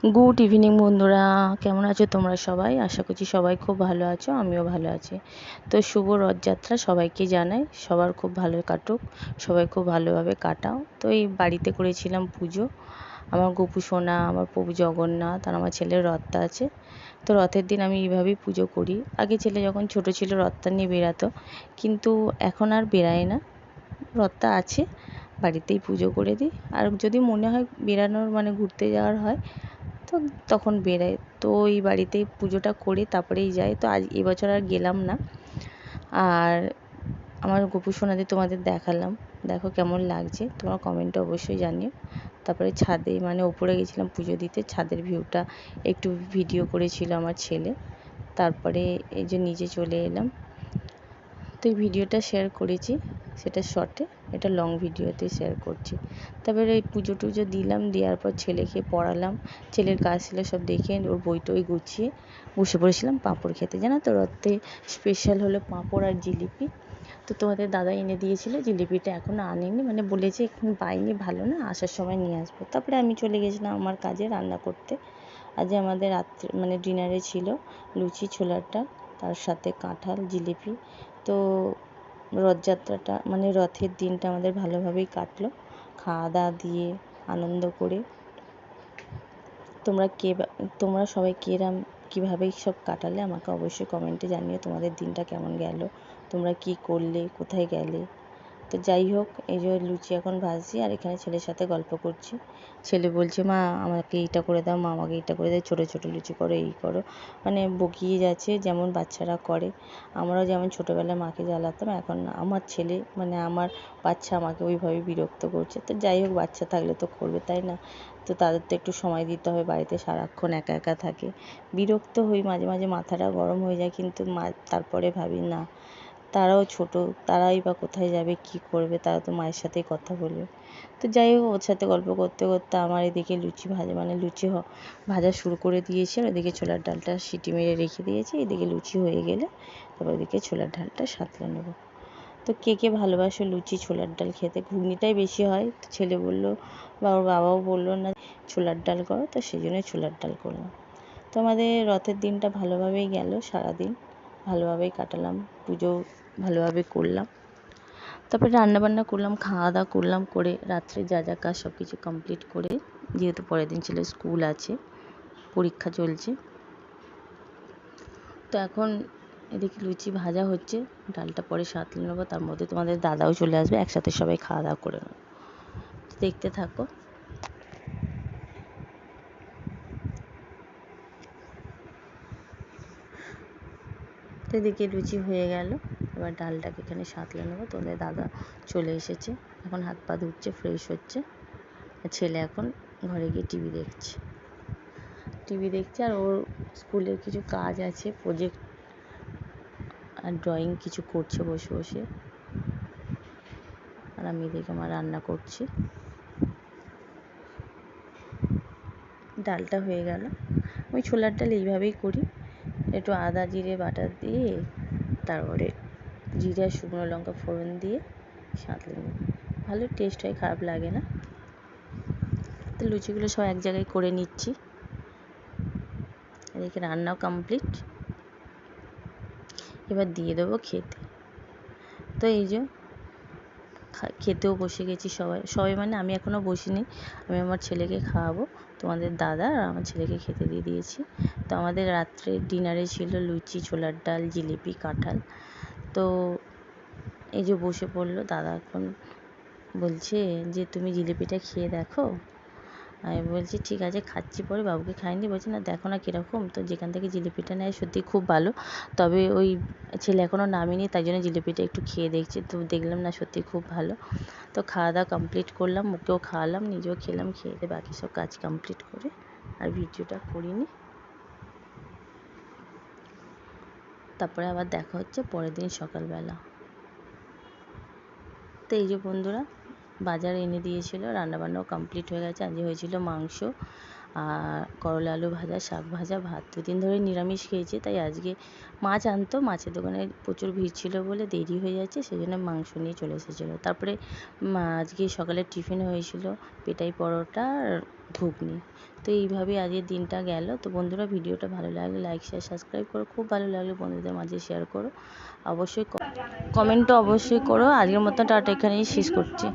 Good evening বন্ধুরা, কেমন আছো তোমরা সবাই? আশা করছি সবাই খুব ভালো আছো, আমিও ভালো আছি। তো শুভ রথযাত্রা সবাইকে জানাই, সবার খুব ভালো কাটুক, সবাই খুব ভালোভাবে কাটাও। তো এই বাড়িতে করেছিলাম পুজো, আমার গোপু সোনা, আমার প্রভু জগন্নাথ আর আমার ছেলের রথটা আছে। তো রথের দিন আমি এইভাবেই পুজো করি। আগে ছেলে যখন ছোট ছিল রথটা নিয়ে বেরাতো, কিন্তু এখন আর বেরায় না। রথটা আছে, বাড়িতেই পুজো করে দিই। আর যদি মনে হয় বেরানোর মানে ঘুরতে যাওয়ার হয় তো তখন বেরাই। তো এই বাড়িতেই পুজোটা করে তারপরেই যাই। তো আজ এবছর আর গেলাম না। আর আমার গোপু সোনাদের তোমাদের দেখালাম, দেখো কেমন লাগছে, তোমরা কমেন্টে অবশ্যই জানিও। তারপরে ছাদে মানে ওপরে গেছিলাম পুজো দিতে, ছাদের ভিউটা একটু ভিডিও করেছিল আমার ছেলে। তারপরে এই যে নিচে চলে এলাম। তো এই ভিডিওটা শেয়ার করেছি, সেটা শর্টে, এটা লং ভিডিওতে শেয়ার করছি। তারপরে এই পুজো টুজো দিলাম, দেওয়ার পর ছেলেকে পড়ালাম। ছেলের কাজ ছিল সব দেখে ওর বই টই গুছিয়ে বসে পড়েছিলাম পাঁপড় খেতে। জানো তো রথে স্পেশাল হলো পাঁপড় আর জিলিপি। তো তোমাদের দাদা এনে দিয়েছিল, জিলিপিটা এখনও আনেনি, মানে বলেছে এখন পাইনি, ভালো না, আসার সময় নিয়ে আসবো। তারপরে আমি চলে গেছিলাম আমার কাজে রান্না করতে। আজ আমাদের রাত্রে মানে ডিনারে ছিল লুচি, ছোলার ডাল, তার সাথে কাঁঠাল, জিলিপি। তো রথযাত্রাটা মানে রথের দিনটা আমাদের ভালোভাবেই কাটলো, খাওয়া দাওয়া দিয়ে আনন্দ করে। তোমরা সবাই কীভাবে সব কাটালে আমাকে অবশ্যই কমেন্টে জানিও, তোমাদের দিনটা কেমন গেল, তোমরা কি করলে, কোথায় গেলে। তো যাই হোক, এই যে লুচি এখন ভাজছি আর এখানে ছেলের সাথে গল্প করছি। ছেলে বলছে, মা আমাকে এইটা করে দাও, মা আমাকে এইটা করে দাও, ছোটো ছোটো লুচি করো, এই করো, মানে বকিয়ে যাচ্ছে যেমন বাচ্চারা করে। আমরাও যেমন ছোটোবেলায় মাকে জ্বালাতাম, এখন আমার ছেলে মানে আমার বাচ্চা আমাকে ওইভাবে বিরক্ত করছে। তো যাই হোক, বাচ্চা থাকলে তো করবে, তাই না? তো তাদের তো একটু সময় দিতে হবে, বাড়িতে সারাক্ষণ একা একা থাকে, বিরক্ত হই, মাঝে মাঝে মাথাটা গরম হয়ে যায়, কিন্তু তারপরে ভাবি না, তারাও ছোট, তারাই বা কোথায় যাবে, কি করবে, তারা তো মায়ের সাথেই কথা বলবে। তো যাই হোক, ওর সাথে গল্প করতে করতে আমার এদিকে লুচি ভাজা মানে লুচি ভাজা শুরু করে দিয়েছি, আর ওদিকে ছোলার ডালটা সিটি মেরে রেখে দিয়েছি। এদিকে লুচি হয়ে গেলে তারপর ওদিকে ছোলার ডালটা সাঁতলে নেবো। তো কে কে ভালোবাসো লুচি ছোলার ডাল খেতে? ঘুগনিটাই বেশি হয়। তো ছেলে বললো বা ওর বাবাও বললো না ছোলার ডাল করো, তো সেই জন্যই ছোলার ডাল করলাম। তো আমাদের রথের দিনটা ভালোভাবেই গেল, সারাদিন ভালোভাবেই কাটালাম, পুজো ভালোভাবে করলাম। তারপরে রান্নাবান্না করলাম, খাওয়া দাওয়া করলাম, করে রাত্রে যা যা কাজ সব কিছু কমপ্লিট করে, যেহেতু পরের দিন ছেলে স্কুল আছে, পরীক্ষা চলছে। তো এখন এদিকে লুচি ভাজা হচ্ছে, ডালটা পরে সাঁতলে নেবো, তার মধ্যে তোমাদের দাদাও চলে আসবে, একসাথে সবাই খাওয়া দাওয়া করে নেবো। দেখতে থাকো। তো এদিকে লুচি হয়ে গেল, এবার ডালটাকে এখানে সাঁতলে নেবো। তোমাদের দাদা চলে এসেছে, এখন হাত পা ধুচ্ছে, ফ্রেশ হচ্ছে। ছেলে এখন ঘরে গিয়ে টিভি দেখছে, আর ওর স্কুলের কিছু কাজ আছে, প্রজেক্ট আর ড্রয়িং কিছু করছে বসে বসে। আর আমি এদিকে আমার রান্না করছি। ডালটা হয়ে গেল। আমি ছোলার ডাল এইভাবেই করি, একটু আদা জিরে বাটা দিয়ে, তারপরে জিরে আর শুকনো লঙ্কা ফোড়ন দিয়ে সাঁতলে নিই, ভালো টেস্ট হয়, খারাপ লাগে না। তো লুচিগুলো সব এক জায়গায় করে নিচ্ছি, এদিকে রান্নাও কমপ্লিট, এবার দিয়ে দেবো খেতে। তো এই যে খেতেও বসে গেছি, সবাই মানে আমি এখনও বসিনি, আমি আমার ছেলেকে খাওয়াবো। তোমাদের দাদা আর আমার ছেলেকে খেতে দিয়ে দিয়েছি। তো আমাদের রাত্রে ডিনারে ছিল লুচি, ছোলার ডাল, জিলিপি, কাঁঠাল। তো এই যে বসে পড়লো দাদা, এখন বলছে যে তুমি জিলিপিটা খেয়ে দেখো। আমি বলছি ঠিক আছে, খাচ্ছি, পরে বাবুকে খাইনি, বলছি না দেখো না কীরকম। তো যেখান থেকে জিলিপিটা নেয় সত্যি খুব ভালো, তবে ওই ছেলে এখনও নামিনি, তাই জন্য জিলিপিটা একটু খেয়ে দেখছি। তো দেখলাম না সত্যি খুব ভালো। তো খাওয়া দাওয়া কমপ্লিট করলাম, ওকেও খাওয়ালাম, নিজেও খেলাম, খেয়ে দিয়ে বাকি সব কাজ কমপ্লিট করে আর ভিডিওটা করিনি। তারপরে আবার দেখা হচ্ছে পরের দিন সকালবেলা। তো এই যে বন্ধুরা, বাজার এনে দিয়েছিল, রান্নাবান্নাও কমপ্লিট হয়ে গেছে। আজকে হয়েছিল মাংস আর করলা আলু ভাজা, শাক ভাজা, ভাত। 2 দিন ধরে নিরামিষ খেয়েছি, তাই আজকে মাছ আনতো, মাছের দোকানে প্রচুর ভিড় ছিল বলে দেরি হয়ে যাচ্ছে, সেই জন্য মাংস নিয়ে চলে এসেছিলো। তারপরে আজকে সকালে টিফিন হয়েছিল পেটাই পরোটা আর ঘুগনি। তো এইভাবেই আজকের দিনটা গেল। তো বন্ধুরা, ভিডিওটা ভালো লাগলে লাইক শেয়ার সাবস্ক্রাইব করো, খুব ভালো লাগলে বন্ধুদের মাঝে শেয়ার করো, অবশ্যই কমেন্টও অবশ্যই করো। আজকের মতো টাটা, এখানেই শেষ করছি।